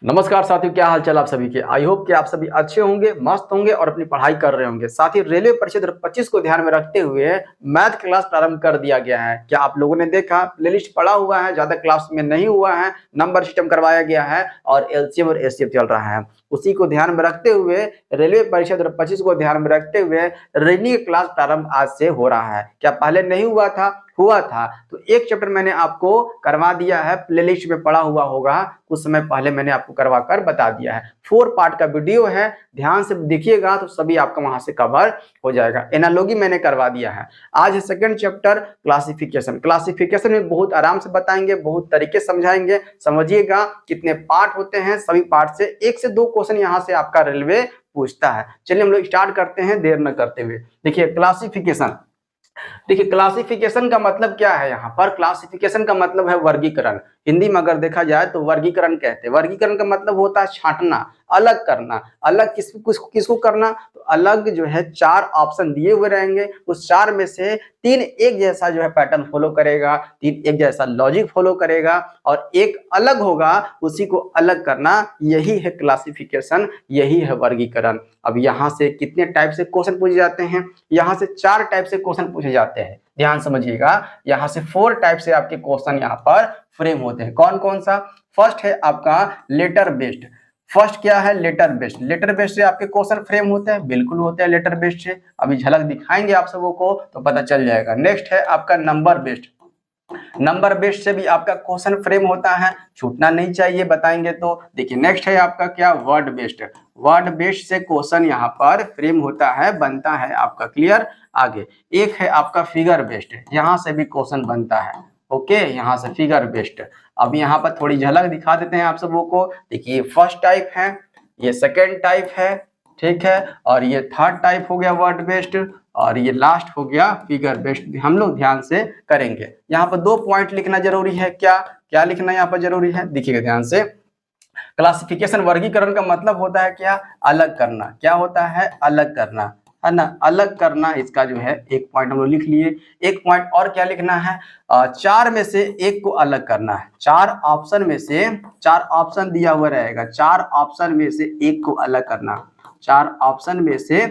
नमस्कार साथियों, क्या हाल चाल आप सभी के। आई होप कि आप सभी अच्छे होंगे, मस्त होंगे और अपनी पढ़ाई कर रहे होंगे। साथ ही रेलवे परीक्षा 2025 को ध्यान में रखते हुए मैथ क्लास प्रारंभ कर दिया गया है। क्या आप लोगों ने देखा? प्लेलिस्ट पड़ा हुआ है, ज्यादा क्लास में नहीं हुआ है, नंबर सिस्टम करवाया गया है और एलसीएम और एचसीएफ चल रहा है। उसी को ध्यान में रखते हुए रेलवे परीक्षा 2025 को ध्यान में रखते हुए रीजनिंग क्लास प्रारंभ आज से हो रहा है। क्या पहले नहीं हुआ था? हुआ था। तो एक चैप्टर मैंने आपको करवा दिया है, प्लेलिस्ट में पड़ा हुआ होगा, कुछ समय पहले मैंने आपको करवा कर बता दिया है। 4 पार्ट का वीडियो है, ध्यान से देखिएगा तो सभी आपका वहां से कवर हो जाएगा। एनालॉजी मैंने करवा दिया है। आज है सेकंड चैप्टर क्लासिफिकेशन। क्लासिफिकेशन में बहुत आराम से बताएंगे, बहुत तरीके समझाएंगे। समझिएगा कितने पार्ट होते हैं, सभी पार्ट से 1 से 2 क्वेश्चन यहाँ से आपका रेलवे पूछता है। चलिए हम लोग स्टार्ट करते हैं देर न करते हुए। देखिए क्लासिफिकेशन। देखिए क्लासिफिकेशन का मतलब क्या है? यहाँ पर क्लासिफिकेशन का मतलब है वर्गीकरण। हिंदी में अगर देखा जाए तो वर्गीकरण कहते हैं। वर्गीकरण का मतलब होता है छांटना, अलग करना। अलग किसको करना? तो अलग जो है 4 ऑप्शन दिए हुए रहेंगे, उस 4 में से 3 एक जैसा जो है पैटर्न फॉलो करेगा, 3 एक जैसा लॉजिक फॉलो करेगा और एक अलग होगा, उसी को अलग करना। यही है क्लासिफिकेशन, यही है वर्गीकरण। अब यहाँ से कितने टाइप से क्वेश्चन पूछे जाते हैं? यहाँ से 4 टाइप से क्वेश्चन पूछे जाते हैं। ध्यान समझिएगा, यहाँ से 4 टाइप से आपके क्वेश्चन यहाँ पर फ्रेम होते हैं। कौन कौन सा? फर्स्ट है आपका लेटर बेस्ड। फर्स्ट क्या है? Letter based. लेटर बेस्ड से आपके क्वेश्चन फ्रेम होते हैं, बिल्कुल होते हैं लेटर बेस्ड से। अभी झलक दिखाएंगे आप सबों को तो पता चल जाएगा। नेक्स्ट है आपका नंबर बेस्ड। नंबर बेस्ड से भी आपका क्वेश्चन फ्रेम होता है, छूटना नहीं चाहिए, बताएंगे तो। देखिए नेक्स्ट है आपका क्या? Word based. वर्ड बेस्ड से क्वेश्चन यहाँ पर फ्रेम होता है, बनता है आपका। क्लियर? आगे एक है आपका फिगर बेस्ड, यहाँ से भी क्वेश्चन बनता है। ओके, यहाँ से फिगर बेस्ड। अब यहाँ पर थोड़ी झलक दिखा देते हैं आप सबों को। देखिए फर्स्ट टाइप है, ये सेकेंड टाइप है, ठीक है, और ये थर्ड टाइप हो गया वर्ड बेस्ड, और ये लास्ट हो गया फिगर बेस्ड। हम लोग ध्यान से करेंगे। यहाँ पर 2 पॉइंट लिखना जरूरी है। क्या क्या लिखना यहाँ पर जरूरी है? देखिएगा ध्यान से। क्लासिफिकेशन वर्गीकरण का मतलब होता है क्या? अलग करना। क्या होता है? अलग करना, है ना? अलग करना, इसका जो है एक पॉइंट हम लोग लिख लिए। एक पॉइंट और क्या लिखना है? 4 में से एक को अलग करना है। 4 ऑप्शन में से, 4 ऑप्शन दिया हुआ रहेगा, 4 ऑप्शन में से एक को अलग करना। 4 ऑप्शन में से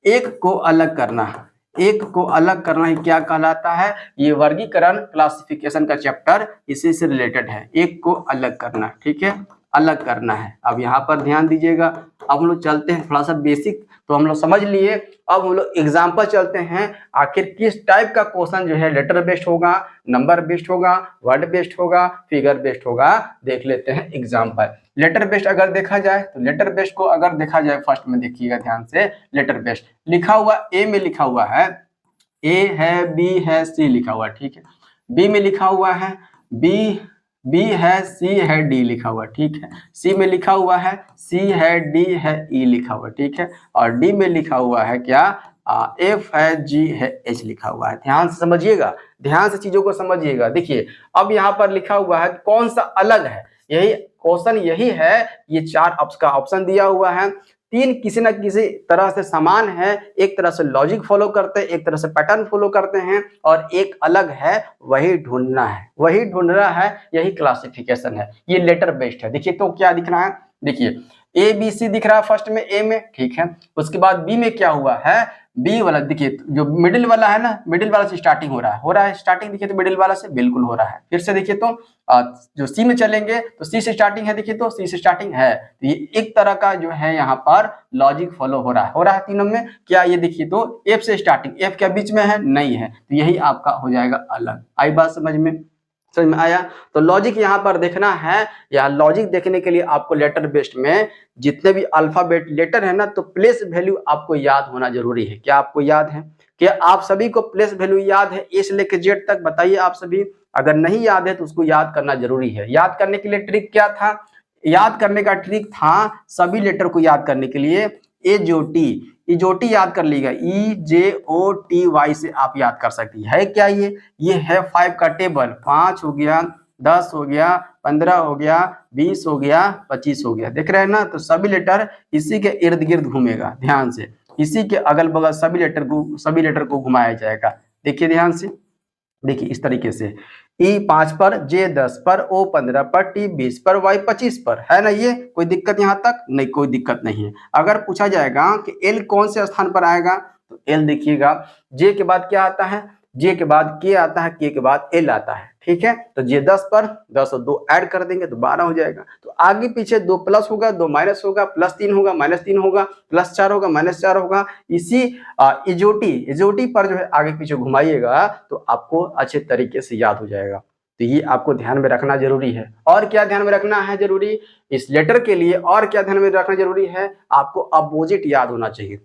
एक को अलग करना। एक को अलग करना ही क्या कहलाता है? ये वर्गीकरण क्लासिफिकेशन का चैप्टर इसी से रिलेटेड है। एक को अलग करना, ठीक है, अलग करना है। अब यहाँ पर ध्यान दीजिएगा। अब हम लोग चलते हैं थोड़ा सा बेसिक, तो हम लोग समझ लिए। अब हम लोग एग्जाम्पल चलते हैं, आखिर किस टाइप का क्वेश्चन जो है लेटर बेस्ड होगा, नंबर बेस्ड होगा, वर्ड बेस्ड होगा, फिगर बेस्ड होगा। देख लेते हैं एग्जाम्पल। लेटर बेस्ड अगर देखा जाए तो लेटर बेस्ड को अगर देखा जाए, फर्स्ट में देखिएगा ध्यान से। लेटर बेस्ड लिखा हुआ ए में लिखा हुआ है, ए है, बी है, सी लिखा हुआ है, ठीक है। बी में लिखा हुआ है बी है, सी है, डी लिखा हुआ, ठीक है। सी में लिखा हुआ है सी है, डी है, ई लिखा हुआ, ठीक है। और डी में लिखा हुआ है क्या? एफ है, जी है, एच लिखा हुआ है। ध्यान से समझिएगा, ध्यान से चीजों को समझिएगा। देखिए अब यहाँ पर लिखा हुआ है कौन सा अलग है, यही क्वेश्चन यही है। ये 4 का ऑप्शन दिया हुआ है, 3 किसी ना किसी तरह से समान है। एक तरह से लॉजिक फॉलो करते हैं, एक तरह से पैटर्न फॉलो करते हैं, और एक अलग है, वही ढूंढना है, वही ढूंढ रहा है। यही क्लासिफिकेशन है, ये लेटर बेस्ड है। देखिए तो क्या दिख रहा है? देखिए ए बी सी दिख रहा है फर्स्ट में ए में, ठीक है। उसके बाद बी में क्या हुआ है? बी वाला देखिए, जो मिडिल वाला है ना, मिडिल वाला से स्टार्टिंग हो रहा है स्टार्टिंग। देखिए तो मिडिल वाला से बिल्कुल हो रहा है। फिर से देखिए तो जो सी में चलेंगे तो सी से स्टार्टिंग है, देखिए तो सी से स्टार्टिंग है। तो ये एक तरह का जो है यहाँ पर लॉजिक फॉलो हो रहा है तीनों में। क्या ये देखिए तो एफ से स्टार्टिंग, एफ क्या बीच में है? नहीं है, तो यही आपका हो जाएगा अलग। आई बात समझ में? समझ में आया? तो लॉजिक यहाँ पर देखना है। या लॉजिक देखने के लिए आपको लेटर बेस्ड में जितने भी अल्फाबेट लेटर है ना, तो प्लेस वैल्यू आपको याद होना जरूरी है। क्या आपको याद है? क्या आप सभी को प्लेस वैल्यू याद है ए से लेकर जेड तक? बताइए आप सभी। अगर नहीं याद है तो उसको याद करना जरूरी है। याद करने के लिए ट्रिक क्या था? याद करने का ट्रिक था सभी लेटर को याद करने के लिए इजोटी याद कर लीजिएगा। EJOTY से आप याद कर सकती है क्या? ये है 5 का टेबल। 5 हो गया, 10 हो गया, 15 हो गया, 20 हो गया, 25 हो गया। देख रहे हैं ना? तो सभी लेटर इसी के इर्द गिर्द घूमेगा। ध्यान से, इसी के अगल बगल सभी लेटर को घुमाया जाएगा। देखिए ध्यान से, देखिए इस तरीके से ई 5 पर, जे 10 पर, ओ 15 पर, टी 20 पर, वाई 25 पर, है ना। ये कोई दिक्कत यहाँ तक नहीं, कोई दिक्कत नहीं है। अगर पूछा जाएगा कि एल कौन से स्थान पर आएगा, तो एल देखिएगा, जे के बाद क्या आता है, जे के बाद के आता है, के बाद एल आता है, ठीक है। तो जे 10 पर 10 और 2 ऐड कर देंगे तो 12 हो जाएगा। तो आगे पीछे 2 प्लस होगा, 2 माइनस होगा, +3 होगा, -3 होगा, +4 होगा, -4 होगा। इसी इजोटी पर जो है आगे पीछे घुमाइएगा तो आपको अच्छे तरीके से याद हो जाएगा। तो ये आपको ध्यान में रखना जरूरी है। और क्या ध्यान में रखना है जरूरी इस लेटर के लिए, और क्या ध्यान में रखना जरूरी है, आपको अपोजिट याद होना चाहिए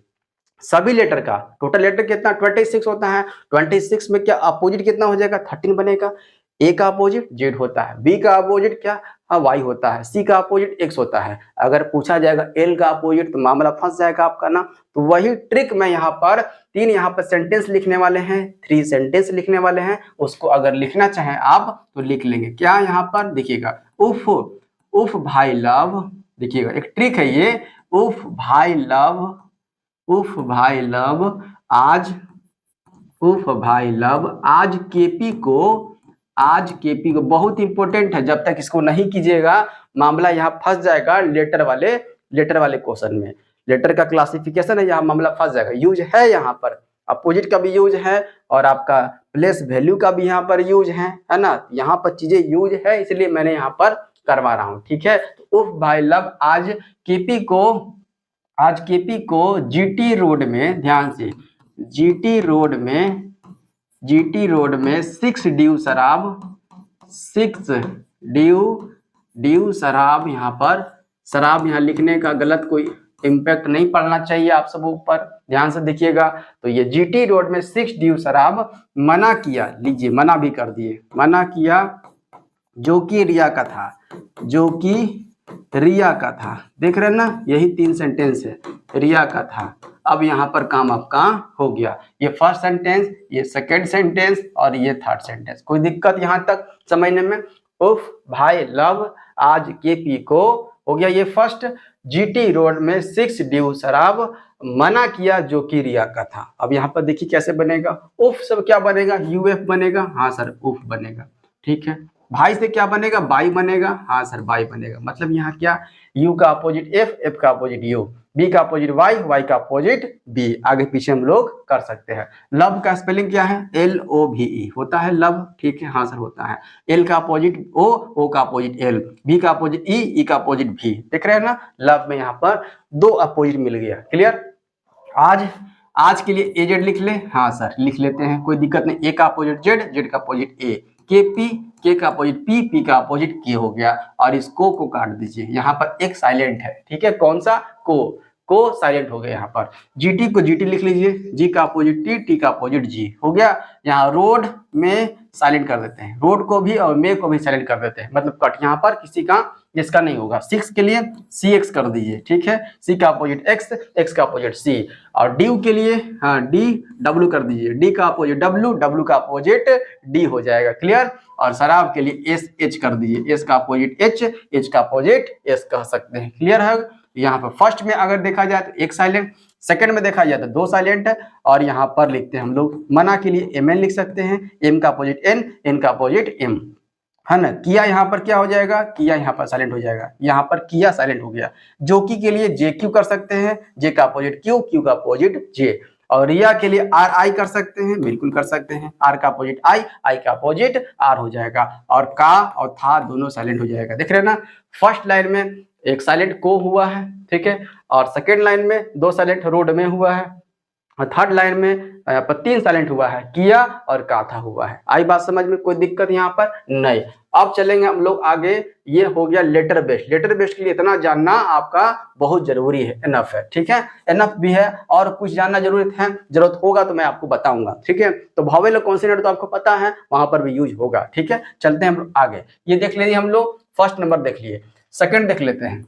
सभी लेटर का। टोटल लेटर कितना 26 होता है, 26 में क्या अपोजिट कितना हो जाएगा, 13 बनेगा। ए का अपोजिट जेड होता है, बी का अपोजिट क्या वाई होता है, सी का अपोजिट एक्स होता है। अगर पूछा जाएगा एल का अपोजिट तो मामला फंस जाएगा आपका ना। तो वही ट्रिक मैं यहाँ पर 3 यहाँ पर सेंटेंस लिखने वाले हैं, 3 सेंटेंस लिखने वाले हैं, उसको अगर लिखना चाहें आप तो लिख लेंगे। क्या यहाँ पर देखिएगा, उफ उफ भाई लव, देखिएगा एक ट्रिक है ये, उफ भाई लव, उफ भाई लव आज, उफ भाई लव आज केपी को, आज केपी को बहुत इंपॉर्टेंट है। जब तक इसको नहीं कीजिएगा मामला यहाँ फंस जाएगा लेटर वाले क्वेश्चन में। लेटर का क्लासिफिकेशन है, यहाँ मामला फंस जाएगा। यूज है यहाँ पर, अपोजिट का भी यूज है और आपका प्लेस वैल्यू का भी यहाँ पर यूज है ना। यहाँ पर चीजें यूज है, इसलिए मैंने यहाँ पर करवा रहा हूँ, ठीक है। तो उफ भाई लव आज केपी को, आज केपी को जीटी रोड में, ध्यान से, जीटी रोड में 6 ड्यू शराब, 6 ड्यू शराब, यहाँ पर शराब यहाँ लिखने का गलत कोई इम्पैक्ट नहीं पड़ना चाहिए आप सब ऊपर, ध्यान से देखिएगा। तो ये जीटी रोड में 6 ड्यू शराब मना किया, लीजिए मना भी कर दिए, मना किया जो कि रिया का था, जो कि रिया का था। देख रहे हैं ना, यही 3 सेंटेंस है, रिया का था। अब यहाँ पर काम आपका हो गया, ये फर्स्ट सेंटेंस, ये सेकंड सेंटेंस और ये थर्ड सेंटेंस। कोई दिक्कत यहाँ तक समझने में। उफ भाई लव आज केपी को हो गया ये फर्स्ट, जीटी रोड में 6 ड्यू शराब मना किया जो कि रिया का था। अब यहाँ पर देखिए कैसे बनेगा, उफ सब क्या बनेगा, यूएफ बनेगा, हाँ सर उफ बनेगा, ठीक है। भाई से क्या बनेगा, बाई बनेगा, हाँ सर बाई बनेगा। मतलब यहाँ क्या, यू का अपोजिट एफ, एफ का अपोजिट यू, बी का अपोजिट वाई, वाई का अपोजिट बी। आगे पीछे हम लोग कर सकते हैं। लव का स्पेलिंग क्या है, LOVE होता है लव, ठीक है, हाँ सर होता है। एल का अपोजिट ओ, ओ का अपोजिट एल, बी का अपोजिट ई, ई का अपोजिट भी। देख रहे हैं ना, लव में यहाँ पर 2 अपोजिट मिल गया। क्लियर। आज के लिए एजेड लिख ले, हाँ सर लिख लेते हैं, कोई दिक्कत नहीं। ए का अपोजिट जेड, जेड का अपोजिट ए, के पी, के का अपोजिट पी, पी का अपोजिट के हो गया। और इस को काट दीजिए, यहाँ पर एक साइलेंट है, ठीक है, कौन सा, को साइलेंट हो गया यहाँ पर। जीटी को जीटी लिख लीजिए, जी का अपोजिट टी, टी का अपोजिट जी हो गया। यहाँ रोड में साइलेंट कर देते हैं, रोड को भी और मे को भी साइलेंट कर देते हैं, मतलब कट यहाँ पर किसी का इसका नहीं होगा। 6 के लिए सी एक्स कर दीजिए, ठीक है, सी का अपोजिट एक्स, एक्स का अपोजिट सी। और ड्यू के लिए हाँ डी डब्ल्यू कर दीजिए, डी का अपोजिट डब्ल्यू, डब्ल्यू का अपोजिट डी हो जाएगा। क्लियर। और शराब के लिए एस एच कर दीजिए, एस का अपोजिट एच, एच का अपोजिट एस कह सकते हैं। क्लियर है। यहाँ पर फर्स्ट में अगर देखा जाए तो एक साइलेंट, सेकंड में देखा जाए तो 2 साइलेंट है। और यहाँ पर लिखते हैं हम लोग मना के लिए एम एन लिख सकते हैं, एम का अपोजिट एन, एन का अपोजिट एम, है ना। किया यहाँ पर क्या हो जाएगा, किया यहाँ पर साइलेंट हो जाएगा, यहाँ पर किया साइलेंट हो गया। जोकी के लिए जे क्यू कर सकते हैं, जे का अपोजिट क्यू, क्यू का अपोजिट जे। और रिया के लिए आर आई कर सकते हैं, बिल्कुल कर सकते हैं, आर का अपोजिट आई, आई का अपोजिट आर हो जाएगा। और का और था दोनों साइलेंट हो जाएगा। देख रहे हैं ना, फर्स्ट लाइन में एक साइलेंट को हुआ है, ठीक है, और सेकेंड लाइन में 2 साइलेंट रोड में हुआ है, और थर्ड लाइन में यहाँ पर 3 साइलेंट हुआ है, किया और काथा हुआ है। आई बात समझ में, कोई दिक्कत यहाँ पर नहीं। अब चलेंगे हम लोग आगे, ये हो गया लेटर बेस्ड। लेटर बेस्ड के लिए इतना जानना आपका बहुत जरूरी है, एनफ है, ठीक है, एनफ भी है। और कुछ जानना जरूरत होगा तो मैं आपको बताऊंगा, ठीक है। तो वावेल कॉन्सोनेंट तो आपको पता है, वहां पर भी यूज होगा, ठीक है। चलते हैं हम आगे, ये देख लीजिए हम लोग, फर्स्ट नंबर देख लिए, सेकंड देख लेते हैं।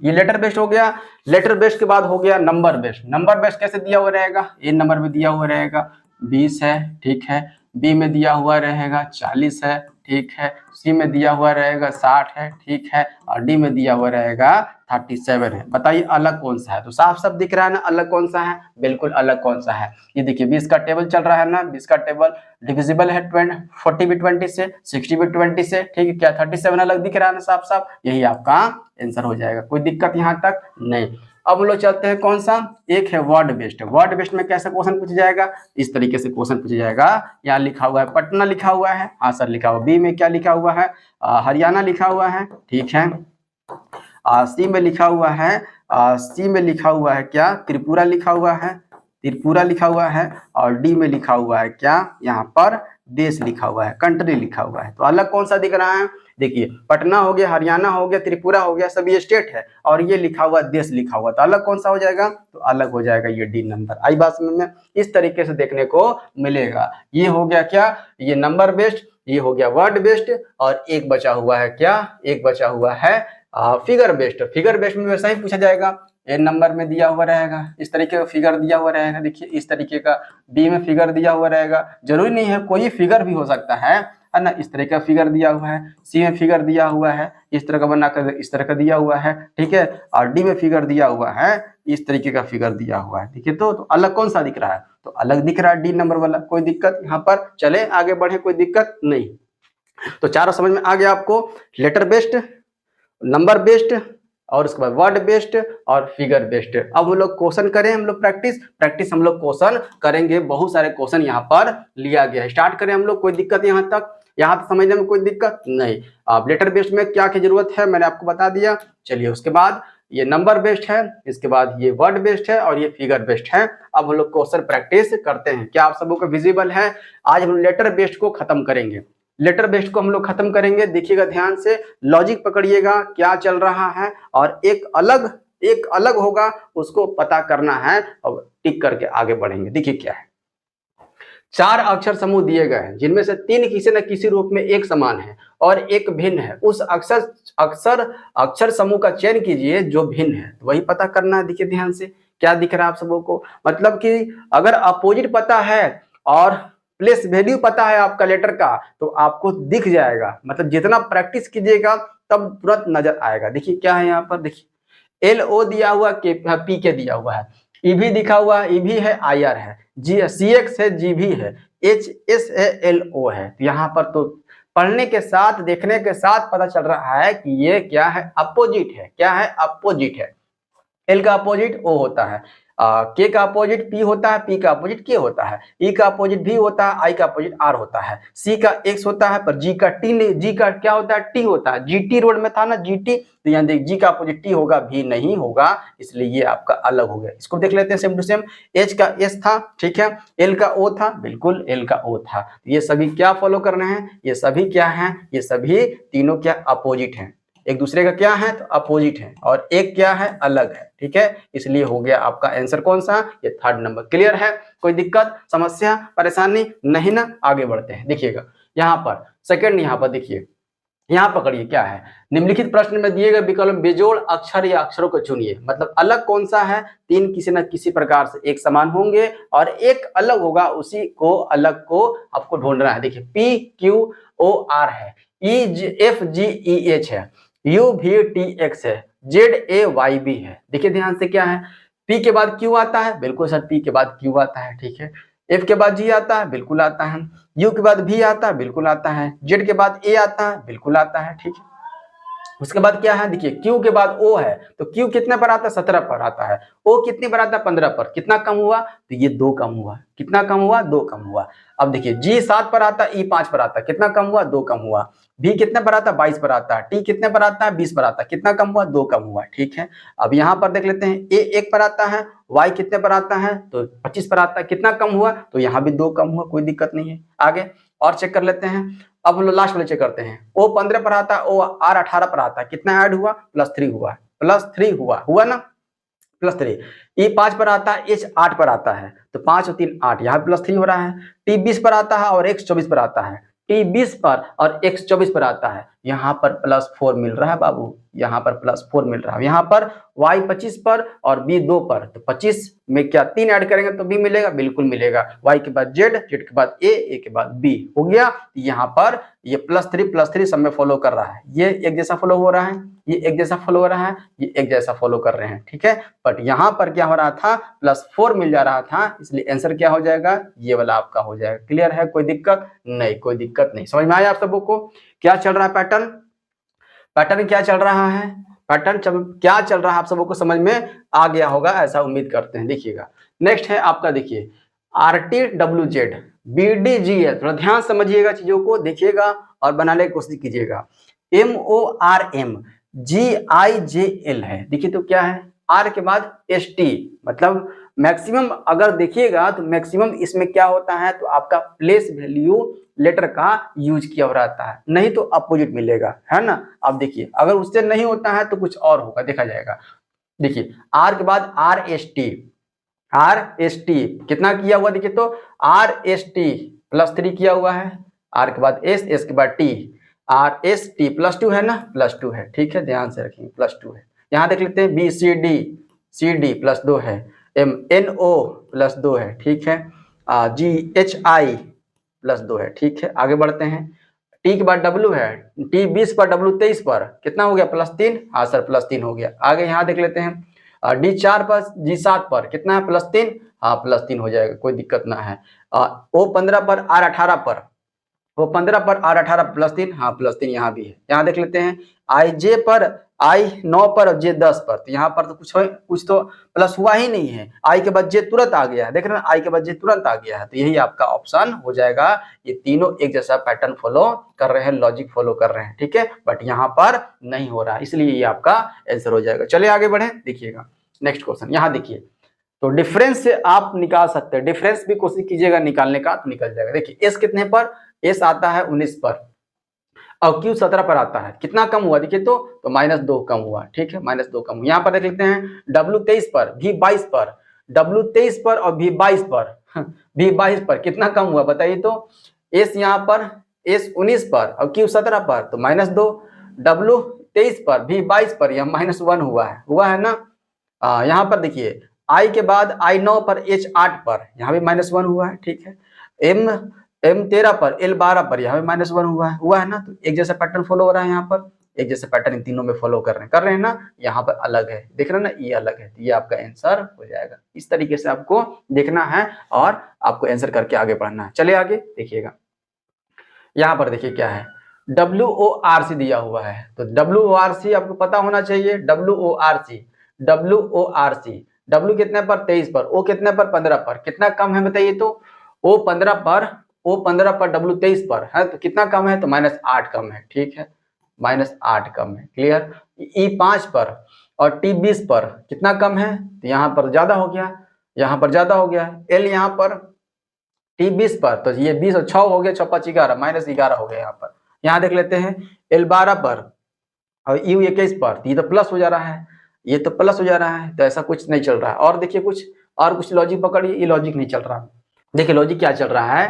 ये लेटर बेस्ड हो गया। लेटर बेस्ड के बाद हो गया नंबर बेस्ड। नंबर बेस्ड कैसे दिया हुआ रहेगा, ए नंबर में दिया हुआ रहेगा 20 है, ठीक है, बी में दिया हुआ रहेगा 40 है, ठीक है, सी में दिया हुआ रहेगा 60 है, ठीक है, और डी में दिया हुआ रहेगा 37 है। बताइए अलग कौन सा है? तो साफ साफ दिख रहा है ना अलग कौन सा है, बिल्कुल अलग कौन सा है। ये देखिए 20 का टेबल चल रहा है ना, 20 का टेबल डिविजिबल है 40 भी 20 से, 60 भी 20 से, ठीक है। क्या 37 अलग दिख रहा है ना साफ साफ, यही आपका आंसर हो जाएगा। कोई दिक्कत यहाँ तक नहीं। अब हम लोग चलते हैं कौन सा, एक है वर्ड बेस्ड। वर्ड बेस्ड में कैसा क्वेश्चन पूछा जाएगा, इस तरीके से क्वेश्चन पूछा जाएगा। यहाँ लिखा हुआ है पटना लिखा हुआ है, हाँ सर लिखा हुआ। बी में क्या लिखा हुआ है, हरियाणा लिखा हुआ है, ठीक है। सी में लिखा हुआ है, सी में लिखा हुआ है क्या, त्रिपुरा लिखा हुआ है, त्रिपुरा लिखा हुआ है। और डी में लिखा हुआ है क्या, यहाँ पर देश लिखा हुआ है, कंट्री लिखा हुआ है। तो अलग कौन सा दिख रहा है, देखिए पटना हो गया, हरियाणा हो गया, त्रिपुरा हो गया, सभी स्टेट है, और ये लिखा हुआ देश लिखा हुआ। तो अलग कौन सा हो जाएगा, तो अलग हो जाएगा ये डी नंबर। आई बात समझ में, इस तरीके से देखने को मिलेगा। ये हो गया क्या, ये नंबर बेस्ड, ये हो गया वर्ड बेस्ड, और एक बचा हुआ है क्या, एक बचा हुआ है फिगर बेस्ड। फिगर बेस्ड में वैसा ही पूछा जाएगा, ए नंबर में दिया हुआ रहेगा, इस तरीके का फिगर दिया हुआ रहेगा। देखिए इस तरीके का, बी में फिगर दिया हुआ रहेगा, जरूरी नहीं है कोई फिगर भी हो सकता है ना। इस तरह का फिगर दिया हुआ है, सी में फिगर दिया हुआ है, इस तरह का बनाकर इस तरह का दिया हुआ है, ठीक है। और डी में फिगर दिया हुआ है, इस तरीके का फिगर दिया हुआ है। देखिए तो अलग कौन सा दिख रहा है, तो अलग दिख रहा है डी नंबर वाला। कोई दिक्कत यहाँ पर, चले आगे बढ़े, कोई दिक्कत नहीं। तो चारों समझ में आ गया आपको, लेटर बेस्ड, नंबर बेस्ड, और उसके बाद वर्ड बेस्ड और फिगर बेस्ड। अब हम लोग क्वेश्चन करें, हम लोग प्रैक्टिस हम लोग क्वेश्चन करेंगे। बहुत सारे क्वेश्चन यहाँ पर लिया गया है, स्टार्ट करें हम लोग। कोई दिक्कत यहाँ तक, यहाँ तक समझने में कोई दिक्कत नहीं। अब लेटर बेस्ड में क्या की जरूरत है मैंने आपको बता दिया। चलिए उसके बाद ये नंबर बेस्ड है, इसके बाद ये वर्ड बेस्ड है, और ये फिगर बेस्ड है। अब हम लोग क्वेश्चन प्रैक्टिस करते हैं। क्या आप सबों को विजिबल है? आज हम लेटर बेस्ड को खत्म करेंगे, लेटर बेस्ड को हम लोग खत्म करेंगे। देखिएगा ध्यान से, लॉजिक पकड़िएगा क्या चल रहा है, और एक अलग होगा उसको पता करना है, और टिक करके आगे बढ़ेंगे। देखिए क्या है, 4 अक्षर समूह दिए गए हैं, जिनमें से 3 किसी न किसी रूप में एक समान है और एक भिन्न है। उस अक्षर समूह का चयन कीजिए जो भिन्न है। तो वही पता करना है। देखिए ध्यान से, क्या दिख रहा है आप सबों को, मतलब कि अगर अपोजिट पता है और प्लेस वैल्यू पता है आपका लेटर का, तो आपको दिख जाएगा। मतलब जितना प्रैक्टिस कीजिएगा तब तुरंत नजर आएगा। देखिए क्या है यहाँ पर, देखिए LO दिया हुआ, PK दिया हुआ है, EV दिखा हुआ है, EV है, IR है, CX है, GB है, HS है, LO है। तो यहाँ पर तो पढ़ने के साथ देखने के साथ पता चल रहा है कि ये क्या है, अपोजिट है। क्या है, अपोजिट है। L का अपोजिट O होता है, K का अपोजिट P होता है, P का अपोजिट K होता है, E का अपोजिट V होता है, I का अपोजिट R होता है, C का X होता है, पर G का T नहीं, G का क्या होता है, T होता है। GT रोड में था ना GT, तो यहाँ देख G का अपोजिट T होगा, V नहीं होगा, इसलिए ये आपका अलग हो गया। इसको देख लेते हैं सेम टू सेम। H का S था, ठीक है, L का O था, बिल्कुल L का O था। ये सभी क्या फॉलो करना है, ये सभी क्या है, ये सभी तीनों क्या अपोजिट हैं, एक दूसरे का क्या है, तो अपोजिट है, और एक क्या है, अलग है, ठीक है। इसलिए हो गया आपका आंसर कौन सा, ये 3rd नंबर। क्लियर है, कोई दिक्कत समस्या परेशानी नहीं ना? आगे बढ़ते हैं। देखिएगा यहाँ पर सेकंड, यहाँ पर देखिए, यहाँ पकड़िए क्या है, निम्नलिखित प्रश्न में दिए गए विकल्प में बेजोड़ अक्षर या अक्षरों को चुनिए। मतलब अलग कौन सा है, 3 किसी न किसी प्रकार से एक समान होंगे और एक अलग होगा, उसी को अलग को आपको ढूंढना है। देखिए PQOR है, EFGEH है, UVTX है, ZAYB है। देखिए ध्यान से, क्या है, P के बाद Q आता है, बिल्कुल सर P के बाद Q आता है, ठीक है। F के बाद G आता है, बिल्कुल आता है। U के बाद V आता है, बिल्कुल आता है। Z के बाद A आता है, बिल्कुल आता है, ठीक है। उसके बाद क्या है, देखिए Q के बाद O है, तो Q कितने पर आता है, 17 पर आता है। O कितने पर आता है, 15 पर। कितना कम हुआ, तो ये 2 कम हुआ। कितना कम हुआ, 2 कम हुआ। अब देखिए G 7 पर आता है, E 5 पर आता है, कितना कम हुआ, 2 कम हुआ। V कितने पर आता है, 22 पर आता है। T कितने पर आता है, 20 पर आता है, कितना कम हुआ, 2 कम हुआ, ठीक है। अब यहाँ पर देख लेते हैं, A 1 पर आता है, Y कितने पर आता है, तो 25 पर आता है, कितना कम हुआ, तो यहाँ भी 2 कम हुआ, कोई दिक्कत नहीं है। आगे और चेक कर लेते हैं। अब हम लोग लास्ट वाले चेक करते हैं, O 15 पर आता है, OR 18 पर आता है, कितना ऐड हुआ, +3 हुआ, +3 हुआ ना, +3। E 5 पर आता है, H 8 पर आता है, तो 5 और 3 8, यहाँ +3 हो रहा है। T 20 पर आता है और X 24 पर आता है, T 20 पर और X 24 पर आता है, यहाँ पर +4 मिल रहा है बाबू, यहाँ पर +4 मिल रहा है, यहाँ पर y 25 पर और b 2 पर, तो 25 में क्या 3 ऐड करेंगे तो b मिलेगा, बिल्कुल मिलेगा। y के बाद z, z के बाद a के बाद b हो गया। यहाँ पर ये +3 सब में फॉलो कर रहा है, ये एक जैसा फॉलो हो रहा है, ये एक जैसा फॉलो हो रहा है, ये एक जैसा फॉलो कर रहे हैं, ठीक है। बट यहाँ पर क्या हो रहा था, +4 मिल जा रहा था, इसलिए आंसर क्या हो जाएगा, ये वाला आपका हो जाएगा। क्लियर है, कोई दिक्कत नहीं, कोई दिक्कत नहीं। समझ में आया आप सबको क्या चल रहा है, पैटर्न क्या चल रहा है, क्या चल रहा है, आप सबको समझ में आ गया होगा, ऐसा उम्मीद करते हैं। देखिएगा नेक्स्ट है आपका, देखिए RTWZ BDGL, थोड़ा ध्यान समझिएगा, चीजों को देखिएगा और बनाने की कोशिश कीजिएगा। MORM GIJL है, देखिए तो क्या है, R के बाद ST, मतलब मैक्सिमम अगर देखिएगा तो मैक्सिमम इसमें क्या होता है, तो आपका प्लेस वैल्यू लेटर का यूज किया हो रहता है, नहीं तो अपोजिट मिलेगा, है ना। अब देखिए अगर उससे नहीं होता है तो कुछ और होगा, देखा जाएगा। देखिए R के बाद RST कितना किया हुआ, देखिए तो RST +3 किया हुआ है, R के बाद S के बाद T, RST +2 है ना, +2 है, ठीक है, ध्यान से रखेंगे +2 है। यहाँ देख लेते हैं BCD +2 है, MNO +2 है, ठीक है, GHI +2 है, ठीक है। आगे बढ़ते हैं, T के बाद W है, T 20 पर W 23 पर कितना हो गया, +3, हाँ सर +3 हो गया। आगे यहाँ देख लेते हैं, D 4 पर G 7 पर कितना है, +3, हाँ +3 हो जाएगा, कोई दिक्कत ना है। O 15 पर R 18 पर, वो 15 पर R 18 +3, हाँ +3 यहाँ भी है। यहाँ देख लेते हैं IJ पर I 9 पर और J 10 पर, तो यहाँ पर तो कुछ तो प्लस हुआ ही नहीं है, I के बाद J तुरंत आ गया है, देख रहे हैं I के बाद J तुरंत आ गया है, तो यही आपका ऑप्शन हो जाएगा। ये तीनों एक जैसा पैटर्न फॉलो कर रहे हैं, लॉजिक फॉलो कर रहे हैं, ठीक है, बट यहाँ पर नहीं हो रहा है, इसलिए ये आपका आंसर हो जाएगा। चलिए आगे बढ़े, देखिएगा नेक्स्ट क्वेश्चन, यहाँ देखिए, तो डिफरेंस से आप निकाल सकते हैं, डिफरेंस भी कोशिश कीजिएगा निकालने का, तो निकल जाएगा। देखिए S कितने पर, S आता है 19 पर और Q 17 पर आता है, कितना कम हुआ, देखिए तो -2 कम हुआ, ठीक है, -2 कम हुआ। यहाँ पर देख लेते हैं W 23 पर, V 22 पर, W 23 पर और V 22 पर V 22 पर कितना कम हुआ बताइए तो, S यहाँ पर S 19 पर और Q 17 पर, तो -2, W 23 पर V 22 पर यह -1 हुआ है ना। यहाँ पर देखिए I के बाद I 9 पर H 8 पर, यहाँ भी -1 हुआ है, ठीक है, M 13 पर L 12 पर, यहाँ भी -1 हुआ है ना। तो एक जैसा पैटर्न फॉलो हो रहा है, यहाँ पर एक जैसा पैटर्न इन तीनों में फॉलो कर रहे हैं ना। यहाँ पर अलग है, देख रहे हैं ना, ये अलग है, तो ये आपका आंसर हो जाएगा। इस तरीके से आपको देखना है और आपको आंसर करके आगे बढ़ना है। चलिए आगे देखिएगा, यहाँ पर देखिए क्या है, WORC दिया हुआ है, तो WORC आपको पता होना चाहिए। WORC W कितने पर 23 पर, O कितने पर 15 पर, कितना कम है बताइए तो, O 15 पर W 23 पर है, तो कितना कम है, तो -8 कम है, ठीक है, -8 कम है, क्लियर। E 5 पर और T 20 पर कितना कम है, तो यहाँ पर ज्यादा हो गया, यहाँ पर ज्यादा हो गया। L यहाँ पर T 20 पर, तो ये 20 और 6 हो गया, 6 5 11, -11 हो गया यहाँ पर। यहाँ देख लेते हैं L 12 पर और U 21 पर, तो ये तो प्लस हो जा रहा है, ये तो प्लस हो जा रहा है, तो ऐसा कुछ नहीं चल रहा है। और देखिए कुछ लॉजिक पकड़िए, ये लॉजिक नहीं चल रहा। देखिए लॉजिक क्या चल रहा है,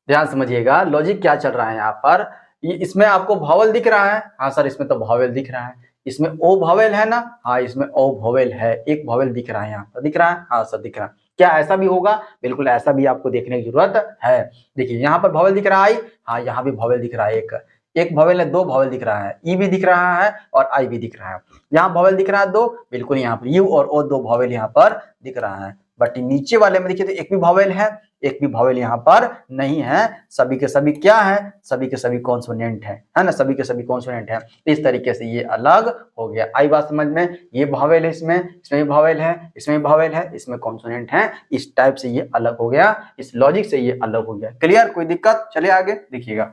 ध्यान समझिएगा, लॉजिक क्या चल रहा है यहाँ पर। ये इसमें आपको भावेल दिख रहा है, हाँ सर इसमें तो भावेल दिख रहा है, इसमें ओ भावेल है ना, हाँ इसमें ओ भावेल है, एक भावेल दिख रहा है, यहाँ पर दिख रहा है, हाँ सर दिख रहा है। क्या ऐसा भी होगा, बिल्कुल ऐसा भी आपको देखने की जरूरत है। देखिए यहाँ पर भावेल दिख रहा है, हाँ यहाँ भी भावेल दिख रहा है, एक भावेल है, 2 भावेल दिख रहा है, ई भी दिख रहा है और आई भी दिख रहा है। यहाँ भावेल दिख रहा है 2, बिल्कुल यहाँ पर यू और ओ 2 भावेल यहाँ पर दिख रहा है। बट नीचे वाले में देखिए तो एक भी भावेल है, एक भी भावेल यहाँ पर नहीं है, सभी के सभी क्या है, सभी के सभी कॉन्सोनेंट है ना, सभी के सभी कॉन्सोनेंट है। इस तरीके से ये अलग हो गया, आई बात समझ में। ये भावेल है, इसमें भी भावेल है, इसमें भी भावेल है, इसमें कॉन्सोनेंट है, इस टाइप से ये अलग हो गया, इस लॉजिक से ये अलग हो गया। क्लियर, कोई दिक्कत। चलिए आगे देखिएगा,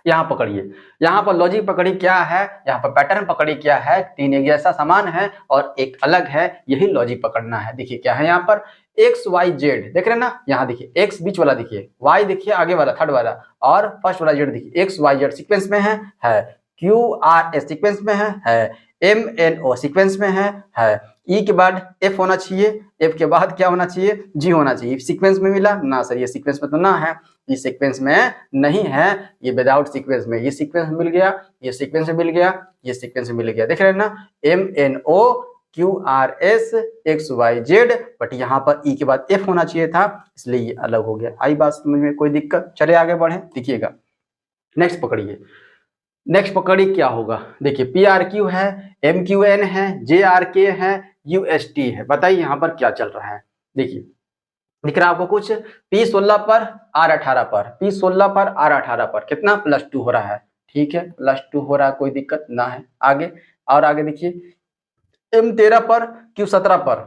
यहाँ पकड़िए, यहाँ पर लॉजिक पकड़ी क्या है, यहाँ पर पैटर्न पकड़ी क्या है, 3 एक जैसा समान है और एक अलग है, यही लॉजिक पकड़ना है। देखिए क्या है यहाँ पर, एक्स वाई जेड देख रहे हैं ना, यहाँ देखिए एक्स बीच वाला देखिए, वाई देखिए आगे वाला थर्ड वाला, और फर्स्ट वाला जेड देखिए, एक्स वाई जेड सीक्वेंस में है, क्यू आर एस सीक्वेंस में है, MNO सीक्वेंस में है। ई के बाद F होना चाहिए, F के बाद क्या होना चाहिए, G होना चाहिए। सीक्वेंस में मिला ना सर, ये सीक्वेंस में तो ना है, ये सीक्वेंस में नहीं है, ये विदाउट सीक्वेंस में, ये सीक्वेंस में मिल गया, ये सीक्वेंस में मिल गया, ये सीक्वेंस में मिल गया, देख रहे हैं ना, MNO QRS XYZ, बट यहाँ पर ई के बाद F होना चाहिए था, इसलिए ये अलग हो गया। आई बात समझ में, कोई दिक्कत? चले आगे बढ़े, देखिएगा नेक्स्ट पकड़िए। नेक्स्ट पकड़िए क्या होगा, देखिए PRQ है, MQN है, JRK है, UST है। बताइए यहाँ पर क्या चल रहा है। देखिए दिख रहा है आपको कुछ, P16 पर R18 पर, P16 पर R18 पर कितना +2 हो रहा है, ठीक है, +2 हो रहा है, कोई दिक्कत ना है। आगे और आगे देखिए M13 पर Q17 पर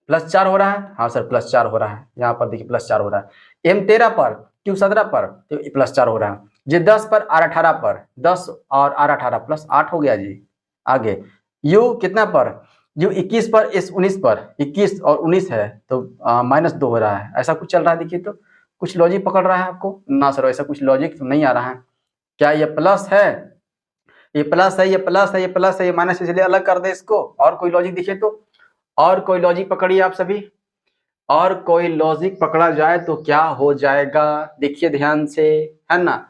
+4 हो रहा है, हाँ सर +4 हो रहा है, यहाँ पर देखिए +4 हो रहा है। M13 पर Q17 पर तो +4 हो रहा है। J10 पर R18 पर 10 और R18 +8 हो गया जी। आगे U कितना पर, U 21 पर S19 पर 21 और 19 है तो -2 हो रहा है, ऐसा कुछ चल रहा है। देखिए तो कुछ लॉजिक पकड़ रहा है आपको ना सर, ऐसा कुछ लॉजिक तो नहीं आ रहा है। क्या ये प्लस है, ये प्लस है, ये प्लस है, ये प्लस है, ये माइनस, इसलिए अलग कर दे इसको। और कोई लॉजिक दिखे तो, और कोई लॉजिक पकड़िए आप सभी, और कोई लॉजिक पकड़ा जाए तो क्या हो जाएगा, देखिए ध्यान से, है ना।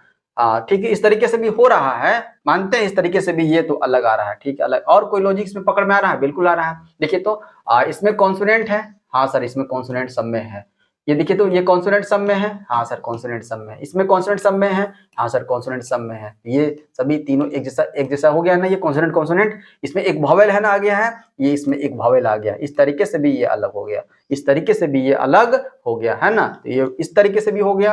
ठीक है, इस तरीके से भी हो रहा है, मानते हैं इस तरीके से भी, ये तो अलग आ रहा है, ठीक है अलग। और कोई लॉजिक इसमें पकड़ में आ रहा है, बिल्कुल आ रहा है। देखिए तो इसमें कॉन्सोनेंट है, हाँ सर इसमें कॉन्सोनेंट सब में है। ये देखिए तो ये कॉन्सोनेंट सब में है, हाँ सर कॉन्सोनेंट सब में है। इसमें कॉन्सोनेंट सब में है, हाँ सर कॉन्सोनेंट सब में है। ये सभी तीनों एक जैसा हो गया ना, ये कॉन्सोनेंट कॉन्सोनेंट, इसमें एक वॉवेल है ना आ गया है, ये इसमें एक वॉवेल आ गया, इस तरीके से भी ये अलग हो गया, इस तरीके से भी ये अलग हो गया, है ना। तो ये इस तरीके से भी हो गया,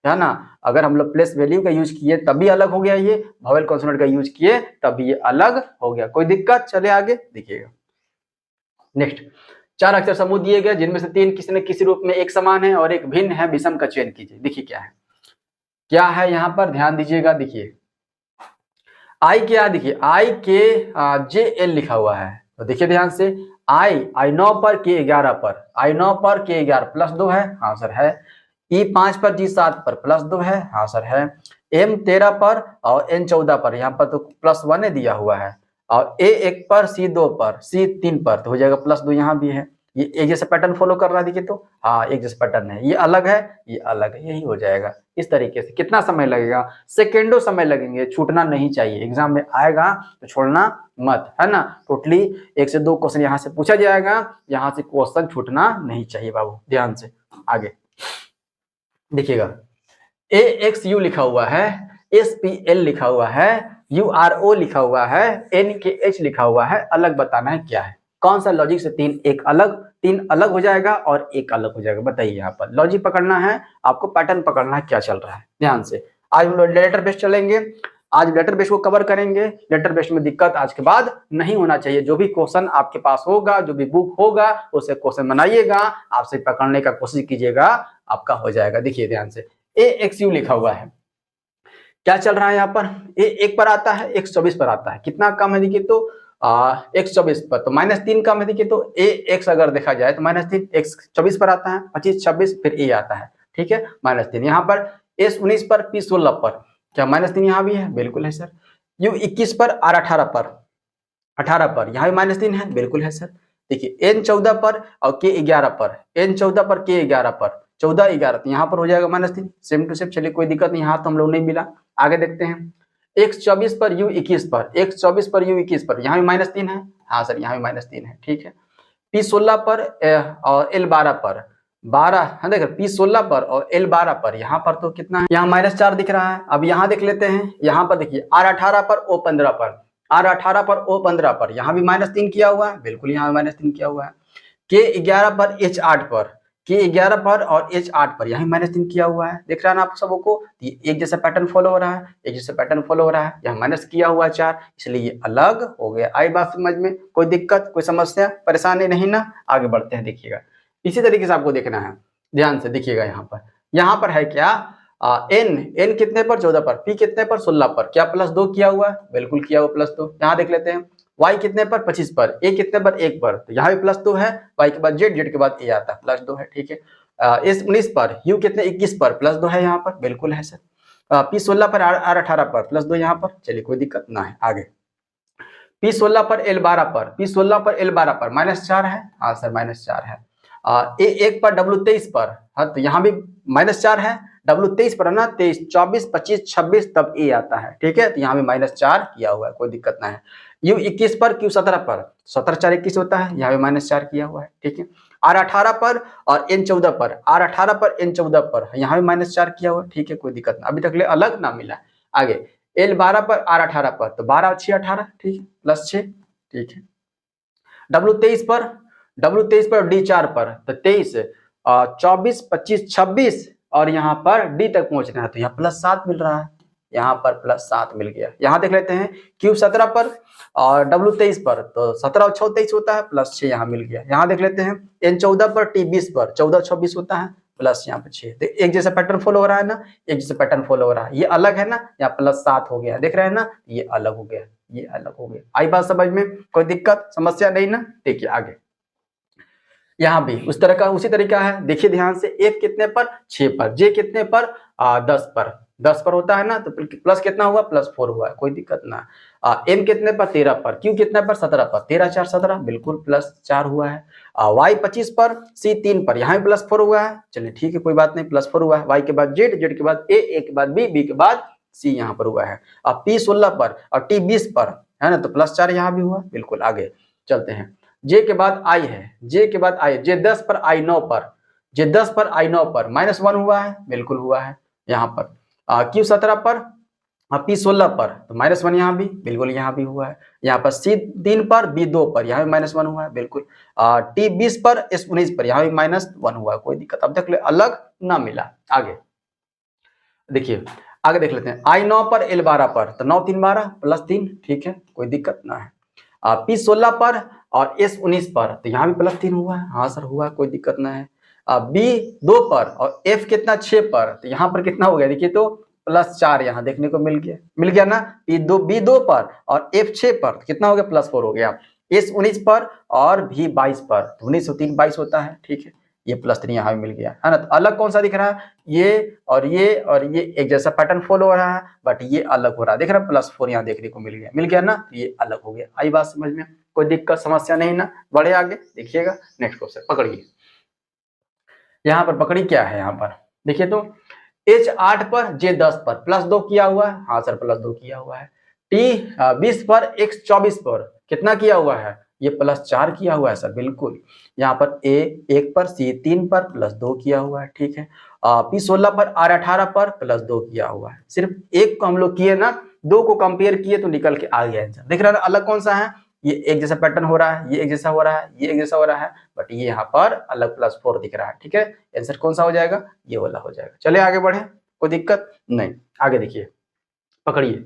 है ना। अगर हम लोग प्लेस वैल्यू का यूज किए तब भी अलग हो गया, ये वॉवेल कॉन्सोनेंट का यूज किए तब भी ये अलग हो गया, कोई दिक्कत? चले आगे देखिएगा। नेक्स्ट 4 अक्षर समूह दिए गए जिनमें से 3 किसी न किसी रूप में एक समान है और एक भिन्न है, विषम का चयन कीजिए। देखिए क्या है, क्या है यहाँ पर, ध्यान दीजिएगा। देखिए आई क्या, देखिए आई के JL लिखा हुआ है, तो देखिए ध्यान से, I9 पर K11 पर, I9 पर K11 +2 है, हाँ सर है। E5 पर G7 पर +2 है, हाँ सर है। M13 पर और N14 पर, यहाँ पर तो +1 दिया हुआ है, और A1 पर C2 पर C3 पर तो हो जाएगा +2, यहाँ भी है। ये एक जैसा पैटर्न फॉलो कर रहा है, देखिए तो हाँ एक जैसा पैटर्न है, ये अलग है, ये अलग है, यही हो जाएगा इस तरीके से। कितना समय लगेगा, सेकेंडों समय लगेंगे, छूटना नहीं चाहिए, एग्जाम में आएगा तो छोड़ना मत, है ना। टोटली 1 से 2 क्वेश्चन यहाँ से पूछा जाएगा, यहाँ से क्वेश्चन छूटना नहीं चाहिए बाबू, ध्यान से। आगे देखिएगा AXU लिखा हुआ है, SPL लिखा हुआ है, URO लिखा हुआ है, NKH लिखा हुआ है, अलग बताना है क्या है, कौन सा लॉजिक से तीन अलग हो जाएगा और एक अलग हो जाएगा। बताइए यहाँ पर लॉजिक पकड़ना है आपको, पैटर्न पकड़ना है, क्या चल रहा है ध्यान से। आज हम लोग लेटर बेस्ड चलेंगे, आज लेटर बेस्ड को कवर करेंगे। लेटर बेस्ड में दिक्कत आज के बाद नहीं होना चाहिए, जो भी क्वेश्चन आपके पास होगा, जो भी बुक होगा उससे क्वेश्चन बनाइएगा, आपसे पकड़ने का कोशिश कीजिएगा, आपका हो जाएगा। देखिए ध्यान से AXU लिखा हुआ है, क्या चल रहा है यहाँ पर, A1 पर आता है, 124 पर आता है, कितना कम है देखिए तो 124 पर, तो -3 कम है देखिए तो AX अगर देखा जाए तो -3, 124 पर आता है, 25 26 फिर A आता है, ठीक है -3। यहाँ पर S19 पर P16 पर क्या -3 यहाँ भी है, बिल्कुल है सर। U21 पर R18 पर 18 पर यहाँ भी -3 है, बिल्कुल है सर। देखिए N14 पर और K11 पर, N14 पर K11 पर 14 11 तो यहाँ पर हो जाएगा -3, सेम टू सेम। चलिए कोई दिक्कत नहीं, यहाँ तो हम लोग नहीं मिला, आगे देखते हैं। 124 पर U21 पर, 124 पर U21 पर यहाँ भी -3 है, हाँ सर यहाँ भी -3 है, ठीक है। P16 पर और L12 पर 12 है, देखो P16 पर और L12 पर यहाँ पर तो कितना है, यहाँ -4 दिख रहा है। अब यहाँ देख लेते हैं, यहाँ पर देखिए R18 पर O15 पर, R18 पर O15 पर यहाँ भी -3 किया हुआ है, बिल्कुल यहाँ भी -3 किया हुआ है। K11 पर H8 पर, K11 पर और H8 पर यहाँ -3 किया हुआ है, देख रहा है ना आप सबों को, एक जैसा पैटर्न फॉलो हो रहा है, एक जैसा पैटर्न फॉलो हो रहा है, यहाँ माइनस किया हुआ है 4, इसलिए ये अलग हो गया। आई बात समझ में, कोई दिक्कत कोई समस्या परेशानी नहीं ना, आगे बढ़ते हैं। देखिएगा इसी तरीके से आपको देखना है, ध्यान से देखिएगा। यहाँ पर है क्या, N कितने पर 14 पर, P कितने पर 16 पर, क्या +2 किया हुआ है, बिल्कुल किया हुआ +2। यहाँ देख लेते हैं y कितने पर 25 पर, a कितने पर 1 पर, तो यहाँ भी +2 है, y के बाद z के बाद a आता है, +2 है, ठीक है। S19 पर u कितने 21 पर +2 है यहाँ पर, बिल्कुल है सर। P16 पर R18 पर +2 यहाँ पर, चलिए कोई दिक्कत ना है। आगे P16 पर L12 पर, P16 पर L12 पर -4 है, हाँ सर -4 है। A1 पर W23 पर, हाँ तो यहाँ भी -4 है, W23 पर है ना, 23, 24, 25, 26 तब A आता है, ठीक है, तो यहाँ भी -4 किया हुआ है, कोई दिक्कत ना है। U21 पर Q17 पर 17 4 21 होता है, यहाँ भी -4 किया हुआ है, ठीक है। R18 पर और N14 पर, R18 पर N14 पर यहाँ भी -4 किया हुआ है, ठीक है, कोई दिक्कत ना, अभी तक ले अलग ना मिला। आगे L12 पर R18 पर, तो 12 और 6 18, ठीक है, +6, ठीक है। W23 पर D4 पर, तो 23, 24, 25, 26 और यहाँ पर D तक पहुंचना है, तो यहाँ +7 मिल रहा है, यहाँ पर +7 मिल गया। यहाँ देख लेते हैं Q17 पर और W23 पर, तो 17 और 6 23 होता है, +6 यहाँ मिल गया। यहाँ देख लेते हैं N14 पर T20 पर 14 26 होता है, प्लस यहाँ पे 6, तो एक जैसा पैटर्न फॉलो हो रहा है ना, एक जैसा पैटर्न फॉलो हो रहा है। ये अलग है ना, यहाँ +7 हो गया, देख रहे हैं ना, ये अलग हो गया, ये अलग हो गया। आई बात समझ में, कोई दिक्कत समस्या नहीं ना। देखिए आगे यहाँ भी उस तरह का उसी तरीका है, देखिए ध्यान से, F कितने पर 6 पर, J कितने पर 10 पर, 10 पर होता है ना, तो प्लस कितना हुआ +4 हुआ है, कोई दिक्कत ना। M कितने पर 13 पर, Q कितने पर 17 पर, 13 4 17 बिल्कुल +4 हुआ है। Y 25 पर, C 3 पर, यहाँ भी +4 हुआ है, चलिए ठीक है कोई बात नहीं, +4 हुआ है। Y के बाद Z, Z के बाद A, A के बाद B, B के बाद C यहाँ पर हुआ है। P 16 पर और T 20 पर है ना, तो +4 यहाँ भी हुआ, बिल्कुल। आगे चलते हैं, J के बाद I है, J के बाद I, J 10 पर I 9 पर, J 10 पर I 9 पर -1 हुआ है, बिल्कुल हुआ है। यहाँ पर Q 17 पर P 16 पर, तो -1 यहाँ भी, बिल्कुल यहाँ भी हुआ है। यहाँ पर C 3 पर B 2 पर, यहाँ भी -1 हुआ है, बिल्कुल। T 20 पर S 19 पर, यहाँ भी -1 हुआ है, कोई दिक्कत अब तक अलग ना मिला। आगे देखिए, आगे देख लेते हैं, I 9 पर L 12 पर, तो 9 3 12 +3, ठीक है, कोई दिक्कत ना है। P 16 पर और S 19 पर, तो यहाँ भी +3 हुआ है, हाँ सर हुआ है, कोई दिक्कत ना है। B 2 पर और F कितना 6 पर, तो यहाँ पर कितना हो गया, देखिए तो +4 यहाँ देखने को मिल गया ना। B 2 पर और F 6 पर, तो कितना हो गया, +4 हो गया। S 19 पर और V 22 पर, तो 19 और 3 22 होता है, ठीक है, ये +3 यहाँ भी मिल गया है ना। तो अलग कौन सा दिख रहा है, ये और ये और ये एक जैसा पैटर्न फॉलो हो रहा है, बट ये अलग हो रहा है, देख रहा है, +4 यहाँ देखने को मिल गया ना, ये अलग हो गया। आई बात समझ में, कोई दिक्कत समस्या नहीं ना। बढ़े आगे, देखिएगा नेक्स्ट क्वेश्चन, पकड़िए। यहाँ पर पकड़ी क्या है, यहाँ पर देखिए तो H 8 पर J 10 पर +2 किया हुआ है, हाँ सर +2 किया हुआ है। T 20 पर X 24 पर कितना किया हुआ है, ये +4 किया हुआ है सर, बिल्कुल। यहाँ पर A 1 पर, C 3 पर +2 किया हुआ है, ठीक है। P 16 पर R 18 पर +2 किया हुआ है। सिर्फ एक को हम लोग किए ना, दो को कंपेयर किए तो निकल के आ गया आंसर। देख रहे हैं अलग कौन सा है, ये एक जैसा पैटर्न हो रहा है, ये एक जैसा हो रहा है, ये एक जैसा हो रहा है, बट ये यहाँ पर अलग +4 दिख रहा है, ठीक है। आंसर कौन सा हो जाएगा, ये वाला हो जाएगा। चलिए आगे बढ़े, कोई दिक्कत नहीं। आगे देखिए, पकड़िए,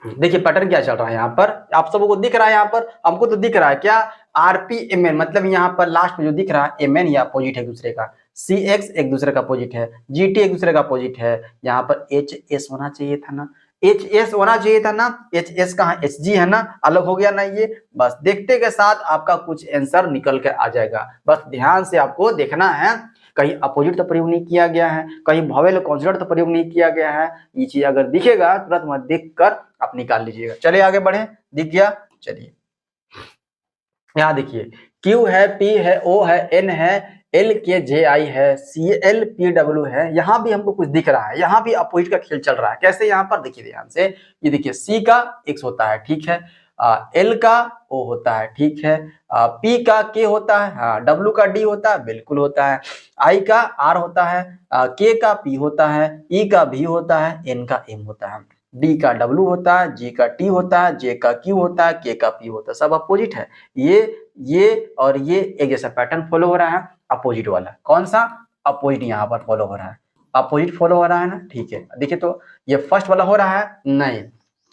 देखिए पैटर्न क्या चल रहा है यहाँ पर, आप सबको को दिख रहा है, यहाँ पर हमको तो दिख रहा है क्या, RPMN, मतलब यहाँ पर लास्ट में जो दिख रहा है MN, ये अपोजिट है एक दूसरे का, CX एक दूसरे का अपोजिट है, GT एक दूसरे का अपोजिट है। यहाँ पर HS होना चाहिए था ना, HS होना चाहिए था ना, HS कहाँ, HG है ना, अलग हो गया ना ये। बस देखते के साथ आपका कुछ आंसर निकल के आ जाएगा, बस ध्यान से आपको देखना है, कहीं अपोजिट तो प्रयोग नहीं किया गया है, कहीं वोवेल कॉन्सोनेंट तो प्रयोग नहीं किया गया है। ये चीज अगर दिखेगा तुरंत मत देख कर आप निकाल लीजिएगा। चलिए आगे बढ़े, दिख गया, चलिए यहाँ देखिए, Q है, P है, O है, N है, L K J I है, CL P W है। यहाँ भी हमको कुछ दिख रहा है, यहाँ भी अपोजिट का खेल चल रहा है। कैसे, यहाँ पर देखिए ध्यान से, ये देखिए C का X होता है, ठीक है, L का O होता है, ठीक है, P का K होता है, हाँ, W का D होता है, बिल्कुल होता है, I का R होता है, K का P होता है, E का V होता है, N का M होता है, D का W होता है, G का T होता है, J का Q होता है, K का P होता है, सब अपोजिट है। ये और ये एक जैसा पैटर्न फॉलो हो रहा है, अपोजिट वाला कौन सा, अपोजिट यहाँ पर फॉलो हो रहा है, अपोजिट फॉलो हो रहा है ना, ठीक है। देखिए तो ये फर्स्ट वाला हो रहा है, नहीं,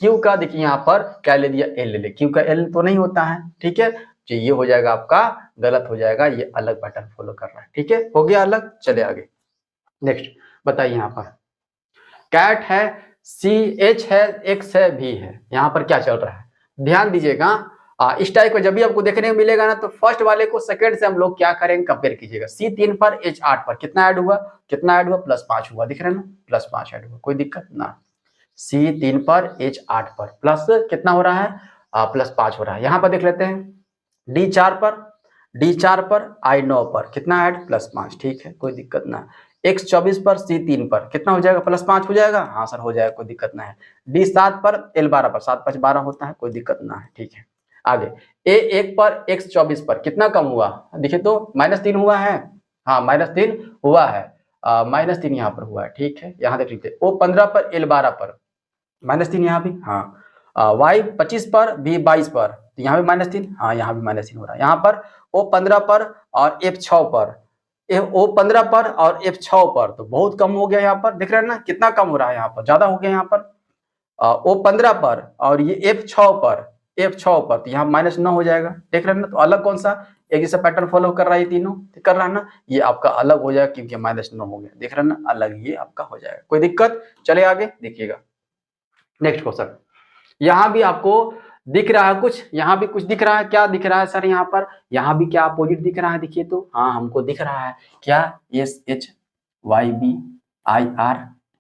Q का देखिए यहाँ पर क्या ले दिया, L ले ले, Q का L तो नहीं होता है, ठीक है, तो ये हो जाएगा आपका गलत हो जाएगा, ये अलग पैटर्न फॉलो कर रहा है, ठीक है, हो गया अलग। चले आगे, नेक्स्ट बताइए, यहाँ पर कैट है, CH है, X है, V है, यहाँ पर क्या चल रहा है, ध्यान दीजिएगा। इस टाइप को जब भी आपको देखने को मिलेगा ना, तो फर्स्ट वाले को सेकंड से हम लोग क्या करेंगे, कंपेयर कीजिएगा। C 3 पर H 8 पर कितना ऐड हुआ, +5 हुआ, दिख रहे हैं ना, +5 ऐड हुआ, कोई दिक्कत ना। C 3 पर H 8 पर प्लस कितना हो रहा है, +5 हो रहा है। यहाँ पर देख लेते हैं D4 पर I9 पर कितना ऐड +5, ठीक है कोई दिक्कत ना है। X24 पर C3 पर कितना हो जाएगा +5 हो जाएगा, हाँ सर हो जाएगा कोई दिक्कत ना है। D7 पर L12 पर 7 5 12 होता है, कोई दिक्कत ना है, ठीक है। आगे A1 पर X24 पर कितना कम हुआ, देखिए तो -3 हुआ है, हाँ -3 हुआ है, -3 यहाँ पर हुआ है, ठीक है। यहाँ देख लीजिए O15 पर L12 पर -3 यहाँ भी, हाँ Y25 पर B22 पर तो यहाँ भी -3, हाँ यहाँ भी -3 हो रहा है। यहाँ पर O15 पर और F6 पर, O15 पर और F6 पर तो बहुत कम हो गया, यहाँ पर देख रहे हैं ना कितना कम हो रहा है, यहाँ पर ज्यादा हो गया। यहाँ पर O15 पर और ये F6 पर तो यहाँ -9 हो जाएगा, देख रहे हैं ना। तो अलग कौन सा एक जैसा पैटर्न फॉलो कर रहा है, ये तीनों कर रहा है ना, ये आपका अलग हो जाएगा क्योंकि -9 हो गया, देख रहे हैं ना, अलग ये आपका हो जाएगा, कोई दिक्कत। चले आगे देखिएगा नेक्स्ट क्वेश्चन। यहाँ भी आपको दिख रहा है कुछ, यहाँ भी कुछ दिख रहा है, क्या दिख रहा है सर यहाँ पर, यहाँ भी क्या अपोजिट दिख रहा है, देखिए तो हाँ हमको दिख रहा है क्या SHYBIRAZ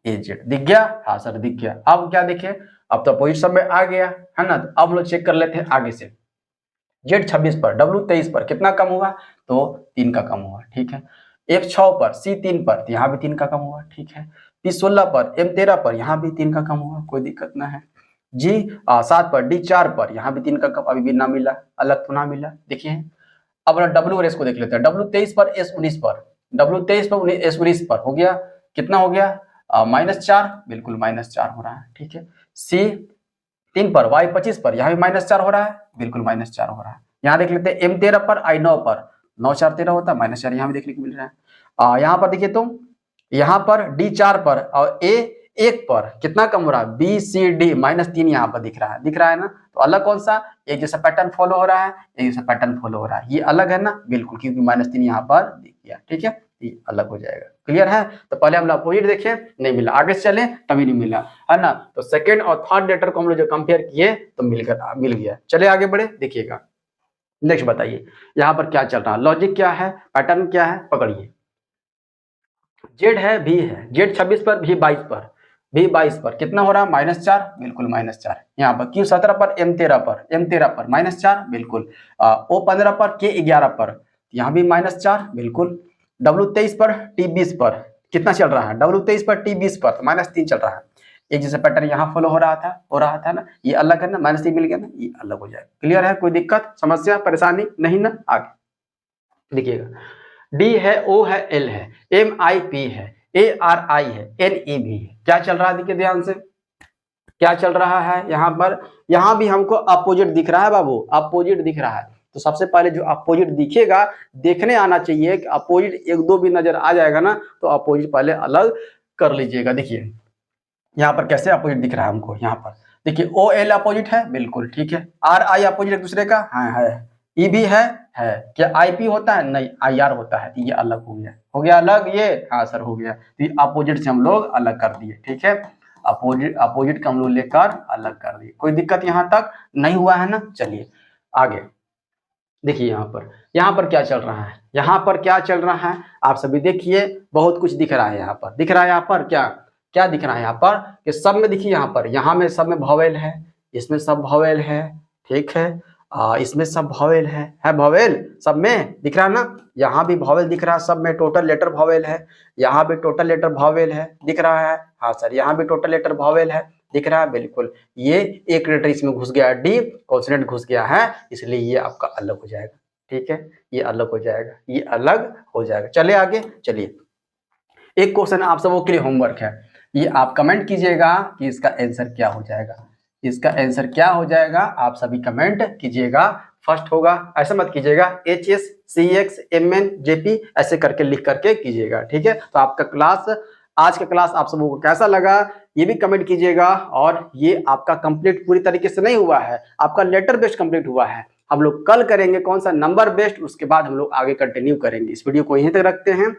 दिख गया, हाँ सर दिख गया। अब क्या देखे, अब तो अपोजिट सब में आ गया है ना। तो अब लोग चेक कर लेते हैं आगे से। Z26 पर W23 पर कितना कम हुआ, तो 3 का कम हुआ, ठीक है। F6 पर C3 पर तो यहाँ भी 3 का कम हुआ, ठीक है। P16 पर M13 पर यहाँ भी 3 का कम हुआ, कोई दिक्कत ना है। G7 पर D4 पर यहाँ भी 3 का कम अभी भी ना मिला, अलग तो ना मिला, देखिए। अब W और S को देख लेते हैं। W23 पर S19 पर, W23 पर S19 पर हो गया, कितना हो गया -4, बिल्कुल -4 हो रहा है, ठीक है। C3 पर Y25 पर यहाँ भी -4 हो रहा है, बिल्कुल -4 हो रहा है। यहाँ देख लेते हैं M13 पर I9 पर 9 4 13 होता है, -4 यहाँ भी देखने को मिल रहा है। यहाँ पर देखिए तो यहाँ पर D4 पर और A1 पर कितना कम हो रहा है, BCD -3 यहाँ पर दिख रहा है ना। तो अलग कौन सा, एक जैसा पैटर्न फॉलो हो रहा है, एक जैसा पैटर्न फॉलो हो रहा है, ये अलग है ना, बिल्कुल क्योंकि -3 यहाँ पर दिख गया, ठीक है, ये अलग हो जाएगा, क्लियर है। तो पहले हम लोग अपोजिट देखे, नहीं मिला, आगे से चले तभी नहीं मिला, है ना। तो सेकंड और थर्ड लेटर को हम लोग जो कंपेयर किए तो मिल गया। चले आगे बढ़े, देखिएगा नेक्स्ट बताइए यहाँ पर क्या चल रहा है, लॉजिक क्या है, पैटर्न क्या है, पकड़िए। Z है V है, Z26 पर V22 पर कितना हो रहा है -4, बिल्कुल -4। यहाँ पर Q17 पर M13 पर -4, बिल्कुल। O15 पर K11 पर यहाँ भी -4, बिल्कुल। W23 पर T20 पर कितना चल रहा है, W23 पर T20 पर -3 चल रहा है। एक जैसा पैटर्न यहाँ फॉलो हो रहा था ना, ये अलग है ना, -3 मिल गया ना, ये अलग हो जाएगा, क्लियर है, कोई दिक्कत समस्या परेशानी नहीं ना। आगे देखिएगा, D है, O है, L है, MIP है, ARI है, NEB है, क्या चल रहा है, देखिए ध्यान से क्या चल रहा है। यहाँ पर यहाँ भी हमको अपोजिट दिख रहा है बाबू, अपोजिट दिख रहा है। तो सबसे पहले जो अपोजिट दिखेगा देखने आना चाहिए कि अपोजिट एक दो भी नजर आ जाएगा ना, तो अपोजिट पहले अलग कर लीजिएगा। देखिए यहाँ पर कैसे अपोजिट दिख रहा है हमको, यहाँ पर देखिए OL अपोजिट है, बिल्कुल ठीक है। RI अपोजिट एक दूसरे का है। EB है, क्या IP होता है, नहीं IR होता है, ये अलग हो गया अलग, ये हाँ सर हो गया। तो ये अपोजिट से हम लोग अलग कर दिए, ठीक है, अपोजिट का हम लोग लेकर अलग कर दिए, कोई दिक्कत यहाँ तक नहीं हुआ है ना। चलिए आगे देखिए, यहाँ पर क्या चल रहा है, यहाँ पर क्या चल रहा है आप सभी देखिए, बहुत कुछ दिख रहा है। यहाँ पर दिख रहा है, यहाँ पर क्या दिख रहा है, यहाँ पर कि सब में देखिए, यहाँ में सब में वोवेल है, इसमें सब वोवेल है, ठीक है, इसमें सब वोवेल है वोवेल सब में दिख रहा है ना, यहाँ भी वोवेल दिख रहा है, सब में टोटल लेटर वोवेल है, यहाँ भी टोटल लेटर वोवेल है, दिख रहा है, हाँ सर यहाँ भी टोटल लेटर वोवेल है, दिख रहा है, बिल्कुल। ये एक लेटर इसमें घुस गया, डी कॉन्सोनेंट घुस गया है, इसलिए ये आपका अलग हो जाएगा, ठीक है, ये अलग हो जाएगा, ये अलग हो जाएगा। चले आगे, चलिए एक क्वेश्चन आप सबों के लिए होमवर्क है, ये आप कमेंट कीजिएगा कि इसका आंसर क्या हो जाएगा, इसका आंसर क्या हो जाएगा, आप सभी कमेंट कीजिएगा। फर्स्ट होगा, ऐसा मत कीजिएगा HSCXMNJP ऐसे करके लिख करके कीजिएगा, ठीक है। तो आपका क्लास, आज का क्लास आप सबों को कैसा लगा ये भी कमेंट कीजिएगा। और ये आपका कंप्लीट पूरी तरीके से नहीं हुआ है, आपका लेटर बेस्ड कंप्लीट हुआ है। हम लोग कल करेंगे कौन सा, नंबर बेस्ड, उसके बाद हम लोग आगे कंटिन्यू करेंगे। इस वीडियो को यहीं तक रखते हैं।